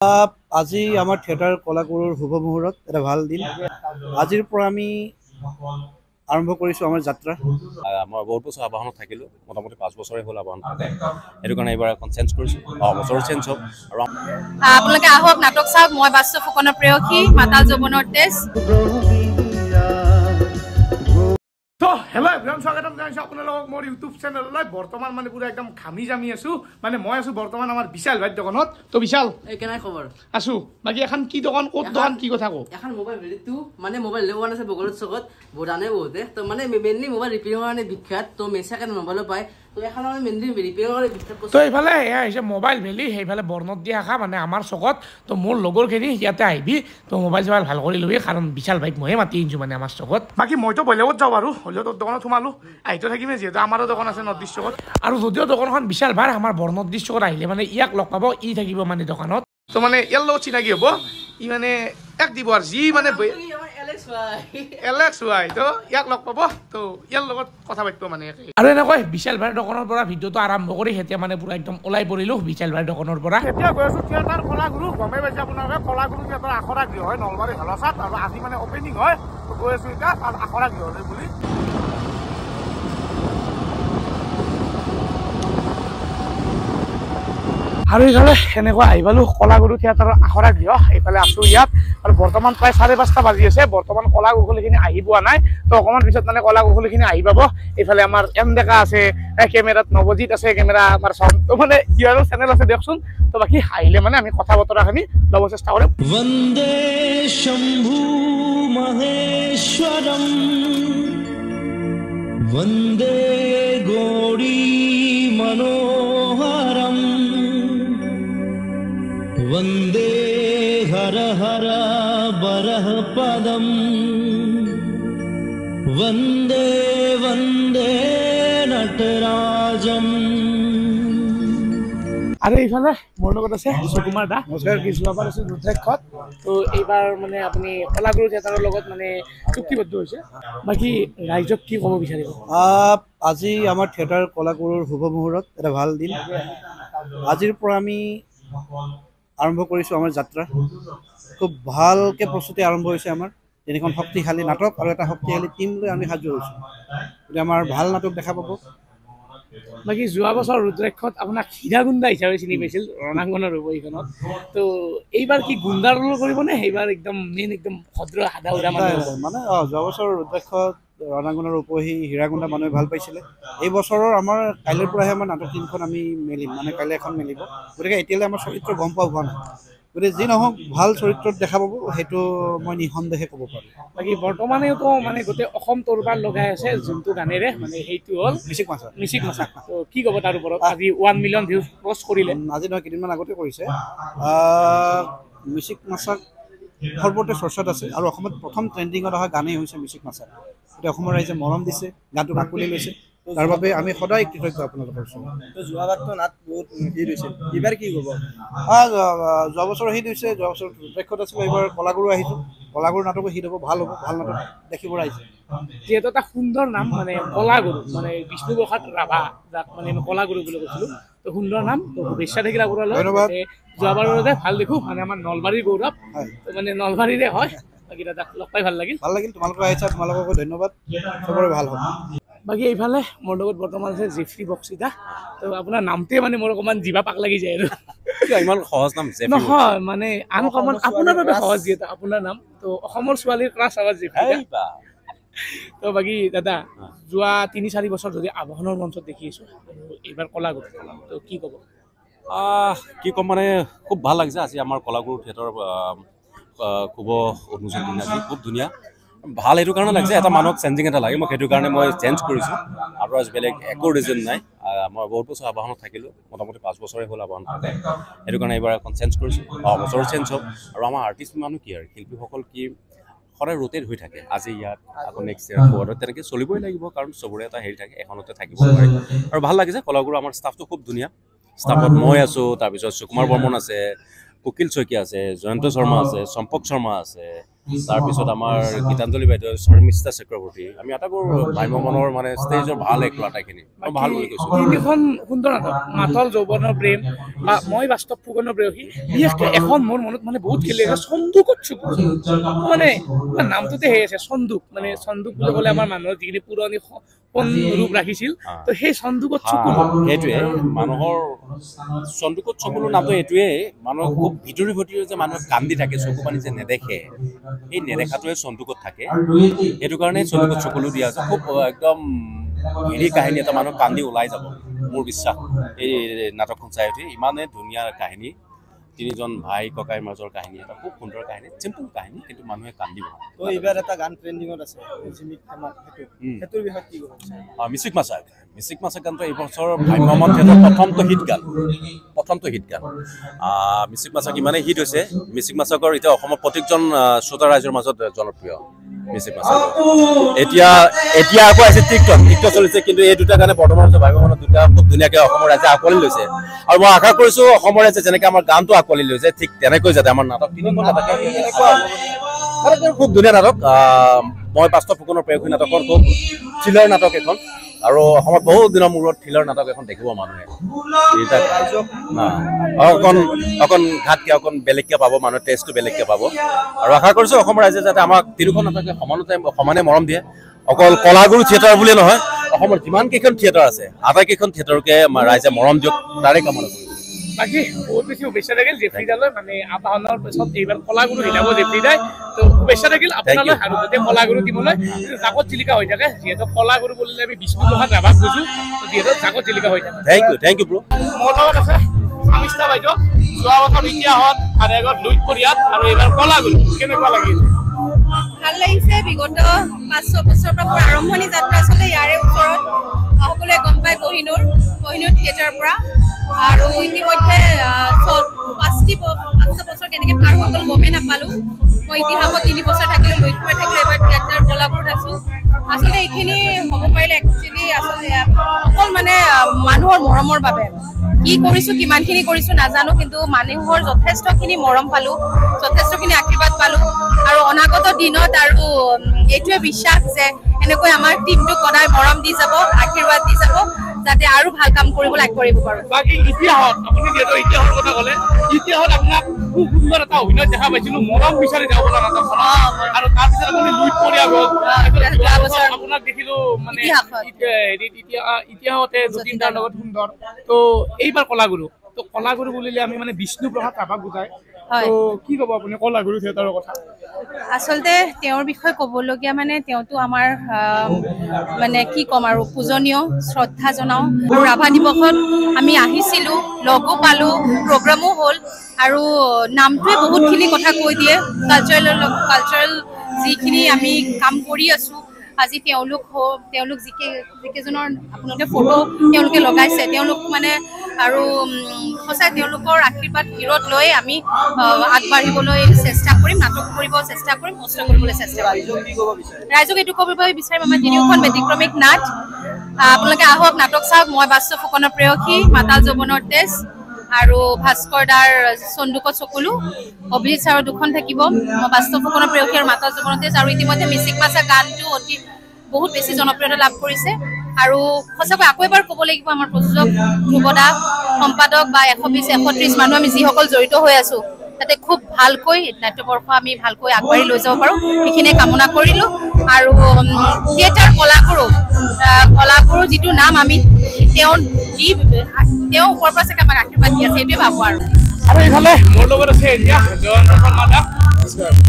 আজি আমাৰ থিয়েটাৰ কলাগুৰুৰ শুভ মুহূৰ্ত এটা ভাল দিন। আজিৰ পৰা আমি আৰম্ভ কৰিছোঁ আমাৰ যাত্ৰা। মই বহুত বছৰ আবাহনত থাকিলোঁ, মোটামুটি 5 বছৰে হ'ল আবাহন থাকে। সেইটো কাৰণে এইবাৰ এখন চেঞ্জ কৰিছোঁ, বছৰ চেঞ্জ হ'ব। আৰু আপোনালোকে আহক, নাটক চাওক। মই বাস্তৱ ফুকনৰ প্ৰেয়সী, মাতাল যৌৱনৰ তেজ। হেল্ল' এভৰিৱান, স্বাগতম জনাইছোঁ আপোনালোকক মোৰ ইউটিউব চেনেললৈ। বৰ্তমান মানে পুৰা একদম ঘামি জামি আছোঁ। মানে মই আছোঁ বৰ্তমান আমাৰ বিশাল ভাইৰ দোকানত। তো বিশাল, কেনেকৈ খবৰ আছোঁ। বাকী এখন কি দোকান, ক'ত দোকান, কি কথা কওঁ? এখন মোবাইল ভেলিটো মানে মোবাইল লোৱা আছে বগলত চকত জানে বহুতে। তো মানে মেইনলি মোবাইল ৰিপেয়াৰিঙৰ কাৰণে বিখ্যাত। তো মেচাকেন মোবাইলো পায়। তো এখন মানে মেইনলি ৰিপেয়াৰিঙৰ কাৰণে বিখ্যাত। তো এইফালে এয়া হৈছে মোবাইল ভেলি, সেইফালে বৰ্ণত দিয়া শাখা মানে আমাৰ চকত। তো মোৰ লগৰখিনি ইয়াতে আহিবি, তো মোবাইল চোবাইল ভাল কৰি ল'বি, কাৰণ বিশাল ভাইক ময়ে মাতি আনিছোঁ মানে আমাৰ চকত। বাকী মইতো বেলেগত যাওঁ বাৰু, হ'লেও তোৰ দোকানত সোমালোঁ। আহিতো থাকিমে, যিহেতু আমাৰো দোকান আছে নৰ্থ ইষ্ট চকত। আৰু যদিও দোকানখন বিশাল ভাই, আমাৰ বৰ্ণত ইষ্ট চকত আহিলে মানে ইয়াক লগ পাব, ই থাকিব মানে দোকানত। তো মানে ইয়াৰ লগত চিনাকি হ'ব, ই মানে এক দিব আৰু যি মানে এলেক্স ৱাই, তো ইয়াক লগ পাব, তো ইয়াৰ লগত কথা পাতিব মানে। আৰু এনেকৈ বিশাল ভাইৰ দোকানৰ পৰা ভিডিঅ'টো আৰম্ভ কৰি এতিয়া মানে পুৰা একদম ওলাই পৰিলোঁ বিশাল ভাইৰ দোকানৰ পৰা। এতিয়া গৈ আছোঁ থিয়েটাৰ কলাগুৰু। গমেই পাইছে আপোনালোকে, কলাগুৰু থিয়েটাৰ আখৰা গৃহ হয় নলবাৰী হলচাত, আৰু আজি মানে অপেনিং হয়। তো গৈ আছোঁ এতিয়া তাত আখৰা গৃহলৈ বুলি। আৰু এইফালে এনেকুৱা আহি পালোঁ কলাগুৰু থিয়েটাৰৰ আখৰা গৃহ। এইফালে আছোঁ ইয়াত, আৰু বৰ্তমান প্ৰায় 5:30 বাজি আছে। বৰ্তমান কলা কৌশলীখিনি আহি পোৱা নাই। তো অকণমান পিছত মানে কলা কৌশলীখিনি আহি পাব। এইফালে আমাৰ এম ডেকা আছে, কেমেৰাত নৱজিত আছে, কেমেৰা আমাৰ চাউণ্ড, তো মানে ইয়াৰো চেনেল আছে দিয়কচোন। তো বাকী আহিলে মানে আমি কথা বতৰাখিনি ল'ব চেষ্টা কৰিম। वन्दे शम्भु महेश्वरम् वन्दे गौरी मनोहरम् वन्दे हर हर बरः पदम् वन्दे वन्दे नटराजम्। আৰু এইফালে মোৰ লগত আছে সুকুমাৰ দা। নমস্কাৰ। যোৱাবাৰ আছে ৰুদ্ৰাক্ষত, তো এইবাৰ মানে আপুনি কলাগুৰু থিয়েটাৰৰ লগত মানে চুক্তিবদ্ধ হৈছে। বাকী ৰাইজক কি ক'ব বিচাৰিব? আজি আমাৰ থিয়েটাৰ কলাগুৰুৰ শুভ মুহূৰ্ত এটা ভাল দিন। আজিৰ পৰা আমি আৰম্ভ কৰিছোঁ আমাৰ যাত্ৰা। খুব ভালকৈ প্ৰস্তুতি আৰম্ভ হৈছে আমাৰ। 3খন শক্তিশালী নাটক আৰু এটা শক্তিশালী টীম লৈ আমি সাজু হৈছোঁ। গতিকে আমাৰ ভাল নাটক দেখা পাব। বাকী যোৱা বছৰ ৰুদ্ৰাক্ষত আপোনাক হীৰা গুণ্ডা হিচাপে চিনি পাইছিল ৰণাংগনৰ ৰূপহীখনত। তো এইবাৰ কি গুণ্ডাৰ ৰোল কৰিবনে? এইবাৰ একদম মেইন একদম ভদ্ৰ সাদা উদা মানে যোৱা বছৰ ৰুদ্ৰাক্ষত ৰণাংগনৰ ৰূপহী হীৰা গুণ্ডা মানুহে ভাল পাইছিলে। এই বছৰৰ আমাৰ কাইলৈৰ পৰাহে আমাৰ নাটক টীমখন আমি মেলিম, মানে কাইলৈ এখন মেলিব। গতিকে এতিয়ালৈ আমাৰ চৰিত্ৰ গম পোৱা হোৱা নাই। গতিকে যি নহওক ভাল চৰিত্ৰত দেখা পাব, সেইটো মই নিঃসন্দেহে ক'ব পাৰোঁ। বাকী বৰ্তমানেওতো মানে গোটেই অসম তৰবাৰ লগাই আছে যোনটো গানেৰে, মানে সেইটো হ'ল মিচিক মাছা। তো কি ক'ব তাৰ ওপৰত? আজি 1 মিলিয়ন ভিউজ ক্ৰছ কৰিলে। আজি নহয়, কেইদিনমান আগতে কৰিছে। মিচিক মাছাক সৰ্বতে চৰ্চাত আছে, আৰু অসমত প্ৰথম ট্ৰেণ্ডিঙত অহা গানেই হৈছে মিচিক মাছা। এতিয়া অসমৰ ৰাইজে মৰম দিছে, গানটো আঁকোৱালি লৈছে। তাৰ বাবে আমি সদায় কৃতজ্ঞ আপোনালোকৰ ওচৰত। যোৱাবাৰতো নাট বহুত হিট হৈছিল, এইবাৰ কি ক'ব? যোৱা বছৰ হিট হৈছে, যোৱা বছৰ ৰুদ্ৰাক্ষত আছিলোঁ, এইবাৰ কলাগুৰু আহিছোঁ। কলাগুৰু নাটকো হিট হ'ব, ভাল হ'ব, ভাল নাটক দেখিব ৰাইজে। যিহেতু এটা সুন্দৰ নাম, মানে কলাগুৰু, মানে বিষ্ণুপ্ৰসাদ ৰাভা, যাক মানে আমি কলাগুৰু বুলি কৈছিলোঁ। তো সুন্দৰ নাম, তো শুভেচ্ছা থাকিল আপোনালৈ। ধন্যবাদ। যোৱাবাৰতে ভাল দেখোঁ, মানে আমাৰ নলবাৰীৰ গৌৰৱ, তো মানে নলবাৰীৰে হয়। বাকী দাদাক লগ পাই ভাল লাগিল। তোমালোকে আহিছা, তোমালোককো ধন্যবাদ। চবৰে ভাল হ'ব। বাকী এইফালে মোৰ লগত বৰ্তমান আছে জেফ্ৰী বক্সিতা। তো আপোনাৰ নামটোৱে মানে মোৰ অকণমান জিভা পাক লাগি যায় আৰু। ইমান সহজ নাম নহয়, মানে আনকমন আপোনাৰ বাবে সহজ, যিহেতু আপোনাৰ নাম। তো অসমৰ ছোৱালীৰ ক্লাছ আৱাজ জেফ্ৰী। তো বাকী দাদা, যোৱা 3-4 বছৰ যদি আবাহনৰ মঞ্চত দেখি আছোঁ, এইবাৰ কলাগুৰু, তো কি ক'ব? কি ক'ম, মানে খুব ভাল লাগিছে। আজি আমাৰ কলাগুৰু থিয়েটাৰৰ শুভ উন্মোচন দিন। আজি খুব ধুনীয়া, ভাল এইটো কাৰণে লাগিছে, এটা মানুহক চেঞ্জিং এটা লাগে। মই সেইটো কাৰণে মই চেঞ্জ কৰিছোঁ, আৰু আজি বেলেগ একো ৰিজন নাই। মই বহুত বছৰ আবাহনত থাকিলোঁ, মোটামুটি 5 বছৰে হ'ল আবাহন থাকে। সেইটো কাৰণে এইবাৰ এখন চেঞ্জ কৰিছোঁ, বছৰ চেঞ্জ হ'ব। আৰু আমাৰ আৰ্টিষ্ট মানুহ কি আৰু শিল্পীসকল কি সদায় ৰোটেট হৈ থাকে। আজি ইয়াত, আকৌ নেক্সট ইয়াৰ তেনেকৈ চলিবই লাগিব, কাৰণ চবৰে এটা হেৰি থাকে, এখনতে থাকিব নোৱাৰে। আৰু ভাল লাগিছে কলাগুৰু, আমাৰ ষ্টাফটো খুব ধুনীয়া। ষ্টাফত মই আছোঁ, তাৰপিছত সুকুমাৰ বৰ্মন আছে, কুকিল শইকীয়া আছে, জয়ন্ত শৰ্মা আছে, চম্পক শৰ্মা আছে, তাৰপিছত আমাৰ গীতাঞ্জলি বাইদেউ, শৰ্মিষ্ঠা চক্ৰৱৰ্তী, আমি আটাইবোৰ ভ্ৰাম্যমানৰ মানে ষ্টেজৰ ভাল এক্টৰ আটাইখিনি মই ভাল বুলি কৈছোঁ। তিনিখন সুন্দৰ নাটক, মাতল যৌৱনৰ প্ৰেম বা মই বাস্তৱ ফুকনৰ প্ৰেয়সী, বিশেষকৈ এখন মোৰ মনত মানে বহুত খেলি আছে চন্দুকত চকুলো, মানে নামটোতে সেই আছে চন্দুক, মানে চন্দুক বুলি ক'লে আমাৰ মানুহৰ যিখিনি পুৰণি ৰূপ ৰাখিছিল, তো সেই চন্দুকত চকুলো সেইটোৱে মানুহৰ চন্দুকত চকুলো নামটো এইটোৱে, মানুহৰ খুব ভিতৰি যে মানুহে কান্দি থাকে, চকু পানী যে নেদেখে, এই নেদেখাটোৱে চন্দুকত থাকে, সেইটো কাৰণে চন্দুকত চকুলো দিয়া আছে। খুব একদম হেৰি কাহিনী এটা, মানুহ কান্দি ওলাই যাব মোৰ বিশ্বাস এই নাটকখন চাই উঠি। ইমানে ধুনীয়া কাহিনী, তিনিজন ভাই ককাইৰ মাজৰ কাহিনী, এটা খুব সুন্দৰ কাহিনী, চিম্পল কাহিনী, কিন্তু মানুহে কান্দিব। তো এইবাৰ এটা গান ট্ৰেণ্ডিঙত আছে, সেইটোৰ বিষয়ে কি ক'ব? মিচিক মাছাক গানটো এইবছৰ ভ্ৰাম্যমাণ থিয়েটাৰৰ প্ৰথমটো হিট গান। মিচিক মাছাক ইমানেই হিট হৈছে, মিচিক মাছাকৰ এতিয়া অসমৰ প্ৰত্যেকজন শ্ৰোতা ৰাইজৰ মাজত জনপ্ৰিয় মিচিক মাছাক। এতিয়া আকৌ আছে টিকটক চলিছে, কিন্তু এই দুটা গানে বৰ্তমান ভ্ৰাম্যমাণত দুটা খুব ধুনীয়াকৈ অসমৰ ৰাইজে আঁকোৱালি লৈছে, আৰু মই আশা কৰিছোঁ অসমৰ ৰাইজে যেনেকৈ আমাৰ গানটো আঁকোৱালি লৈছে, ঠিক তেনেকৈ যাতে আমাৰ নাটক তিনিখন নাটক খুব ধুনীয়া নাটক। মই বাস্তৱ ফুকনৰ প্ৰেয়সী নাটকখন খুব থ্ৰিলাৰ নাটক এখন, আৰু অসমত বহুত দিনৰ মূৰত থ্ৰিলাৰ নাটক এখন দেখিব মানুহে। অকণ ঘাটকৈ অকণ বেলেগকৈ পাব, মানুহে টেষ্টটো বেলেগকৈ পাব, আৰু আশা কৰিছোঁ অসমৰ ৰাইজে যাতে আমাক তিনিখন নাটকে সমানে মৰম দিয়ে। অকল কলাগুৰু থিয়েটাৰ বুলিয়ে নহয়, অসমৰ যিমান কেইখন থিয়েটাৰ আছে আটাইকেইখন থিয়েটাৰকে ৰাইজে মৰম দিয়ক, তাৰে কামনা কৰিছোঁ। বাকী বহুত বেছি শুভেচ্ছা থাকিল জেফ্ৰিদালৈ, মানে আবাহনৰ পিছত এইবাৰ কলাগুৰু হিলাব জেফ্ৰিদাই, তো শুভেচ্ছা থাকিল আপোনালৈ, আৰু গোটেই কলাগুৰু টিমলৈ জাকত জিলিকা হৈ থাকে, যিহেতু কলাগুৰু বুলিলে আমি বিষ্ণুপ্ৰসাদ ৰাভাক বুজোঁ, যিহেতু জাকত জিলিকা হৈ থাকে। থেংক ইউ ব্ৰ। মোৰ লগত আছে শৰ্মিষ্ঠা বাইদেউ, যোৱা বছৰ ইতিহাসত আৰু এগত লুইত পৰিয়াত, আৰু এইবাৰ কলাগুৰু, কেনেকুৱা লাগিল? ভাল লাগিছে। বিগত 5-6 বছৰৰ পৰা মোৰ আৰম্ভণি যাত্ৰা আচলতে ইয়াৰে ওচৰত, সকলোৱে গম পায় কহিনুৰ থিয়েটাৰৰ পৰা, আৰু ইতিমধ্যে 5 বছৰ কেনেকৈ পাৰ হৈ গ'ল গমেই নাপালোঁ। মই ইতিহাসত 3 বছৰ থাকিলোঁ, লুইতপুৰত থাকিলোঁ, এবাৰ থিয়েটাৰ কলাগুৰুত আছোঁ। আচলতে এইখিনি হ'ব পাৰিলে একচুৱেলি আচলতে অকল মানে মানুহৰ মৰমৰ বাবে। কি কৰিছোঁ, কিমানখিনি কৰিছোঁ নাজানো, কিন্তু মানুহৰ যথেষ্টখিনি মৰম পালোঁ, যথেষ্টখিনি আশীৰ্বাদ পালোঁ, আৰু অনাগত দিনত আৰু এইটোৱে বিশ্বাস যে এনেকৈ আমাৰ টিমটোক সদায় মৰম দি যাব, আশীৰ্বাদ দি যাব, যাতে আৰু ভাল কাম কৰিবলৈ আগবাঢ়িব পাৰোঁ। বাকী ইতিহাসত আপুনি যিহেতু ইতিহাসৰ কথা ক'লে, ইতিহাসত আপোনাক খুব সুন্দৰ এটা অভিনয় দেখা পাইছিলোঁ, মৰম বিচাৰি যাব পৰা নাটকখন, আৰু তাৰপিছত আপুনি লুইত পৰিয়া গ'ল, আপোনাক দেখিলোঁ মানে ইতিহাসতে যতীন-দাৰ লগত সুন্দৰ। তো এইবাৰ কলাগুৰু, তো কলাগুৰু বুলিলে আমি মানে বিষ্ণুপ্ৰসাদ ৰাভাক বুজায়, তো কি ক'ব আপুনি কলাগুৰু থিয়েটাৰৰ কথা? আচলতে তেওঁৰ বিষয়ে ক'বলগীয়া মানে তেওঁতো আমাৰ মানে কি ক'ম আৰু পূজনীয়, শ্ৰদ্ধা জনাওঁ, আৰু ৰাভা দিৱসত আমি আহিছিলোঁ, লগো পালোঁ, প্ৰগ্ৰামো হ'ল, আৰু নামটোৱে বহুতখিনি কথা কৈ দিয়ে, কালচাৰেল যিখিনি আমি কাম কৰি আছোঁ। আজি তেওঁলোক যিকেইজনৰ আপোনালোকে ফটো তেওঁলোকে লগাইছে, তেওঁলোক মানে আৰু সঁচাই তেওঁলোকৰ আশীৰ্বাদ শিৰত লৈ আমি আগবাঢ়িবলৈ চেষ্টা কৰিম, নাটক কৰিব চেষ্টা কৰিম, কষ্ট কৰিবলৈ চেষ্টা কৰিম। ৰাইজক এইটো ক'ব বিচাৰিম, আমাৰ 3খন ব্যতিক্ৰমিক নাট, আপোনালোকে আহক, নাটক চাওক। মই বাস্তৱ ফুকনৰ প্ৰেয়সী, মাতাল যৌৱনৰ তেজ, আৰু ভাস্কৰ দাৰ চন্দুকত চকুলো, অভিজিত ছাৰৰ 2খন থাকিব, মই বাস্তৱ ফুকনৰ প্ৰেয়সী আৰু মাতাল যৌৱনৰ তেজ, আৰু ইতিমধ্যে মিচিক মাছা গানটো বহুত বেছি জনপ্ৰিয়তা লাভ কৰিছে। আৰু সঁচাকৈ আকৌ এবাৰ ক'ব লাগিব, আমাৰ প্ৰযোজক ধ্ৰুৱদা, সম্পাদক বা 120-130 মানুহ আমি যিসকল জড়িত হৈ আছোঁ, যাতে খুব ভালকৈ নাট্যবৰ্ষ আমি ভালকৈ আগবাঢ়ি লৈ যাব পাৰোঁ, সেইখিনিয়ে কামনা কৰিলোঁ। আৰু থিয়েটাৰ কলাগুৰু যিটো নাম, আমি তেওঁ ওপৰৰ পৰা চাগে আমাক আশীৰ্বাদ দি আছে, সেইটোৱে ভাবোঁ। আৰু এইফালে মোৰ লগত আছে এতিয়া জয়ন্ত দাদা,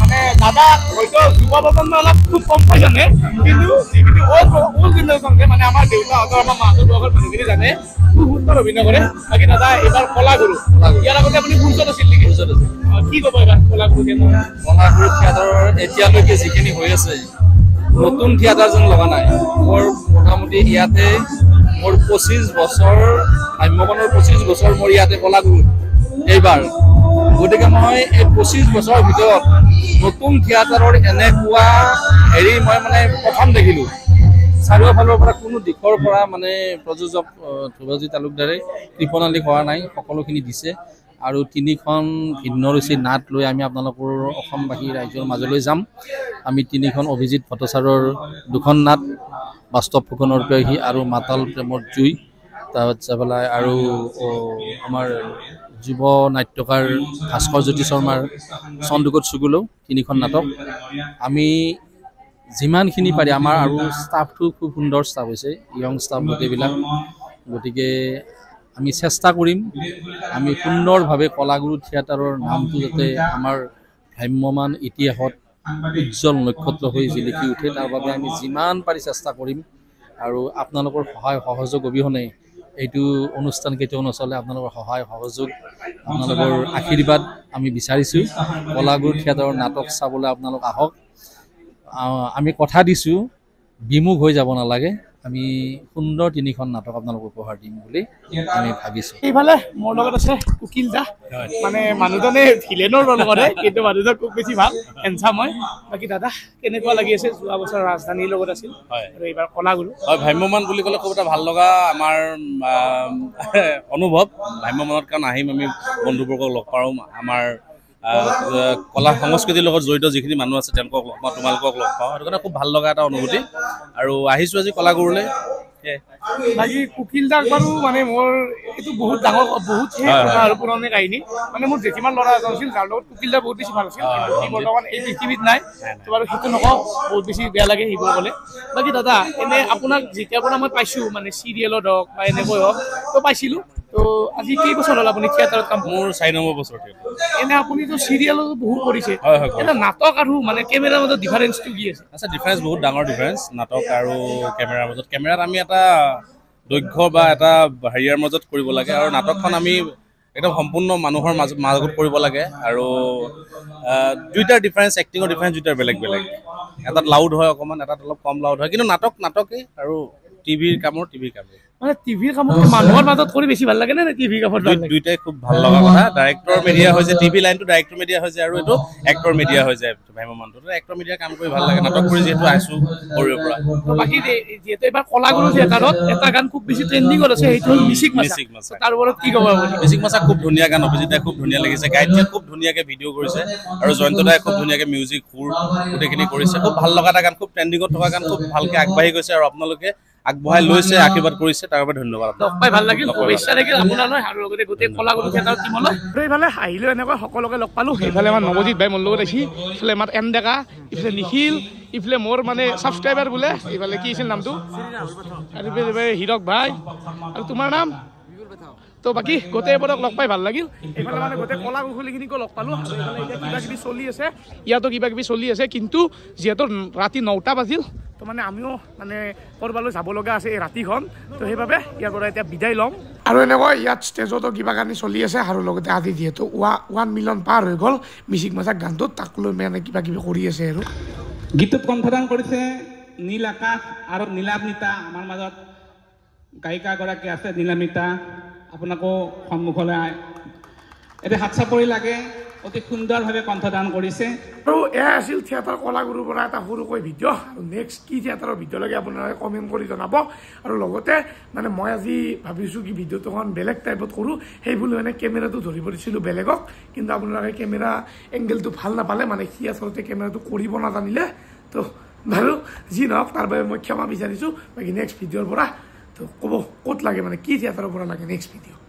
মানে দাদা হয়তো যুৱ প্ৰজন্ম অলপ খুব কম পাই জানে, কিন্তু যিখিনি ওল্ড জেনেৰেশ্যনকে মানে আমাৰ দেউতাহঁতৰ, আমাৰ মাহঁতৰ মানুহখিনি জানে, খুব সুন্দৰ অভিনয় কৰে। বাকী দাদা এইবাৰ কলাগুৰু, ইয়াৰ আগতে আপুনি ফুলচত আছিল নেকি? কি ক'ব এইবাৰ কলাগুৰু থিয়েটাৰৰ এতিয়ালৈকে যিখিনি হৈ আছে, নতুন থিয়েটাৰ যেন লগা নাই। মোৰ মোটামুটি ইয়াতে মোৰ 25 বছৰ, ভ্ৰাম্যমাণৰ 25 বছৰ মোৰ ইয়াতে কলাগুৰু এইবাৰ। গতিকে মই এই 25 বছৰৰ ভিতৰত নতুন থিয়েটাৰৰ এনেকুৱা হেৰি মই মানে প্ৰথম দেখিলোঁ। চাৰিওফালৰ পৰা কোনো দিশৰ পৰা মানে প্ৰযোজক ধ্ৰুৱজিৎ তালুকদাৰে কৃপণালি কৰা নাই, সকলোখিনি দিছে। আৰু 3খন ভিন্নৰুচি নাট লৈ আমি আপোনালোকৰ অসমবাসী ৰাইজৰ মাজলৈ যাম। আমি 3খন অভিজিৎ ভট্টাচাৰ্যৰ 2খন নাট বাস্তৱ ফুকনৰ প্ৰেয়সী আৰু মাতাল প্ৰেমৰ জুই, তাৰপিছত পেলাই আৰু আমাৰ যুৱ নাট্যকাৰ ভাস্কৰ জ্যোতি শৰ্মাৰ চন্দুকত চুগুলো 3খন নাটক। আমি যিমানখিনি পাৰি আমাৰ আৰু ষ্টাফটো খুব সুন্দৰ ষ্টাফ হৈছে, ইয়ং ষ্টাফ গোটেইবিলাক। গতিকে আমি চেষ্টা কৰিম আমি সুন্দৰভাৱে কলাগুৰু থিয়েটাৰৰ নামটো যাতে আমাৰ ভ্ৰাম্যমান ইতিহাসত উজ্জ্বল নক্ষত্ৰ হৈ জিলিকি উঠে, তাৰ বাবে আমি যিমান পাৰি চেষ্টা কৰিম। আৰু আপোনালোকৰ সহায় সহযোগ অবিহনে এইটো অনুষ্ঠান কেতিয়াও নচলে। আপোনালোকৰ সহায় সহযোগ, আপোনালোকৰ আশীৰ্বাদ আমি বিচাৰিছোঁ। কলাগুৰু থিয়েটাৰৰ নাটক চাবলৈ আপোনালোক আহক। আমি কথা দিছোঁ বিমুখ হৈ যাব নালাগে, আমি সুন্দৰ 3খন নাটক আপোনালোক উপহাৰ দিম বুলি আমি ভাবিছোঁ। এইফালে মোৰ লগত আছে কুকিল দা, মানে মানুহজনে ভিলেনৰ ৰল কৰে কিন্তু মানুহজন খুব বেছি ভাল, হেণ্ডচাম হয়। বাকী দাদা কেনেকুৱা লাগি আছে? যোৱা বছৰ ৰাজধানীৰ লগত আছিল আৰু এইবাৰ কলাগুৰু। হয়, ভ্ৰাম্যমান বুলি ক'লে খুব এটা ভাল লগা আমাৰ অনুভৱ। ভ্ৰাম্যমানত কাৰণ আহিম আমি বন্ধুবৰ্গক লগ পাওঁ, আমাৰ কলা সংস্কৃতিৰ লগত জড়িত যিখিনি মানুহ আছে তেওঁলোকক লগ পাওঁ, তোমালোকক লগ পাওঁ। সেইটো কাৰণে খুব ভাল লগা এটা অনুভূতি আৰু আহিছোঁ আজি কলাগুৰুলৈ। বাকী কুকিল দাক বাৰু মানে মোৰ এইটো বহুত ডাঙৰ বহুত কথা আৰু পুৰণি কাহিনী। মানে মোৰ জেঠিমাৰ ল'ৰা এজন আছিল যাৰ লগত কুকিল দা বহুত বেছি ভাল আছিল, কিন্তু সি বৰ্তমান এই পৃথিৱীত নাই। তো বাৰু সেইটো নকওঁ, বহুত বেছি বেয়া লাগে সেইবোৰ ক'লে। বাকী দাদা এনে আপোনাক যেতিয়াৰ পৰা মই পাইছোঁ মানে চিৰিয়েলত হওক বা এনেকৈ হওক তো পাইছিলোঁ। তো আজি কেইবছৰ হ'ল আপুনি থিয়েটাৰত কাম? মোৰ 4 নম্বৰ বছৰ। এনে আপুনিতো চিৰিয়েলতো বহুত কৰিছে, এটা নাটক আৰু মানে কেমেৰাৰ মাজত ডিফাৰেঞ্চটো কি আছে? আচ্ছা, ডিফাৰেঞ্চ বহুত ডাঙৰ ডিফাৰেঞ্চ নাটক আৰু কেমেৰাৰ মাজত। কেমেৰাত আমি এটা দৈৰ্ঘ্য বা এটা হেৰিয়াৰ মাজত কৰিব লাগে আৰু নাটকখন আমি একদম সম্পূৰ্ণ মানুহৰ মাজত কৰিব লাগে। আৰু দুইটাৰ ডিফাৰেঞ্চ, এক্টিঙৰ ডিফাৰেঞ্চ দুইটাৰ বেলেগ বেলেগ। এটাত লাউড হয় অকণমান, এটাত অলপ কম লাউড হয়, কিন্তু নাটকেই আৰু টিভিৰ কামেই। মানে টিভিৰ কামত মানুহৰ মাজত কৰি বেছি ভাল লাগে নে টিভিৰ কামত? দুইটাই খুব ভাল লগা কথা। ডাইৰেক্টৰ মিডিয়া হৈ যায়, টিভি লাইনটো ডাইৰেক্টৰ মিডিয়া হৈ যায় আৰু এইটো এক্টৰ মিডিয়া হৈ যায়। ভ্ৰাম্যমানটো এক্টৰ মিডিয়া কাম কৰি ভাল লাগে, নাটক কৰি যিহেতু আছোঁ সৰুৰে পৰা। বাকী যিহেতু এইবাৰ কলাগুৰু থিয়েটাৰত এটা গান খুব বেছি ট্ৰেণ্ডিঙত আছে, সেইটো হ'ল মিচিক মাছা। তাৰ ওপৰত কি ক'ব আপুনি? মিচিক মাছা খুব ধুনীয়া গান, অভিজিতে খুব ধুনীয়া লাগিছে, গায়ত্ৰীয়ে খুব ধুনীয়াকৈ ভিডিঅ' কৰিছে আৰু জয়ন্তদাই খুব ধুনীয়াকৈ মিউজিক সুৰ গোটেইখিনি কৰিছে। খুব ভাল লগা এটা গান, খুব ট্ৰেণ্ডিঙত থকা গান, খুব ভালকৈ আগবাঢ়ি গৈছে আৰু আপোনালোকে আগবঢ়াই লৈছে, আশীৰ্বাদ কৰিছে, তাৰ বাবে ধন্যবাদ। লগ পাই ভাল লাগিল, শুভেচ্ছা থাকিল আপোনালৈ আৰু লগতে গোটেই কলাগুৰু থিয়েটাৰৰ টিমলৈ। আৰু এইফালে আহিলেও এনেকুৱা সকলোকে লগ পালোঁ। সেইফালে আমাৰ নৱজিৎ ভাই মোৰ লগত আহিছে, ইফালে আমাৰ এন ডেকা, ইফালে নিখিল, ইফালে মোৰ মানে ছাবস্ক্ৰাইবাৰ বোলে, এইফালে কি আছিল নামটো? আৰু হীৰক ভাই, আৰু তোমাৰ নাম? তো বাকী গোটেইবোৰক লগ পাই ভাল লাগিল। এইফালে মানে গোটেই কলাকুশলীখিনিকো লগ পালোঁ। আৰু এইফালে এতিয়া কিবাকিবি চলি আছে, ইয়াতো কিবাকিবি চলি আছে, কিন্তু যিহেতু ৰাতি 9টা বাজিল তো মানে আমিও মানে ক'ৰবালৈ যাব লগা আছে এই ৰাতিখন, তো সেইবাবে ইয়াৰ পৰা এতিয়া বিদায় ল'ম। আৰু এনেকুৱা ইয়াত ষ্টেজতো কিবা কানি চলি আছে, আৰু লগতে আজি যিহেতু 1 মিলিয়ন পাৰ হৈ গ'ল মিচিক মাছাক গানটোত, তাক লৈ মানে কিবা কিবি কৰি আছে। আৰু গীতটোত কণ্ঠদান কৰিছে নীল আকাশ আৰু নীলাম্বিতা। আমাৰ মাজত গায়িকাগৰাকী আছে নীলাম্বিতা, আপোনাকো সন্মুখলৈ এতিয়া হাত চাপৰি লাগে, অতি সুন্দৰভাৱে কণ্ঠদান কৰিছে। আৰু এয়া আছিল থিয়েটাৰ কলাগুৰুৰ পৰা এটা সৰুকৈ ভিডিঅ'। আৰু নেক্সট কি থিয়েটাৰৰ ভিডিঅ' লাগে আপোনালোকে কমেণ্ট কৰি জনাব। আৰু লগতে মানে মই আজি ভাবিছোঁ কি ভিডিঅ'টো অকণ বেলেগ টাইপত কৰোঁ, সেই বুলি মানে কেমেৰাটো ধৰিব দিছিলোঁ বেলেগক, কিন্তু আপোনালোকে কেমেৰা এংগেলটো ভাল নাপালে, মানে সি আচলতে কেমেৰাটো কৰিব নাজানিলে। তো বাৰু যি নহওক তাৰ বাবে মই ক্ষমা বিচাৰিছোঁ। বাকী নেক্সট ভিডিঅ'ৰ পৰা তো ক'ব ক'ত লাগে, মানে কি থিয়েটাৰৰ পৰা লাগে নেক্সট ভিডিঅ'।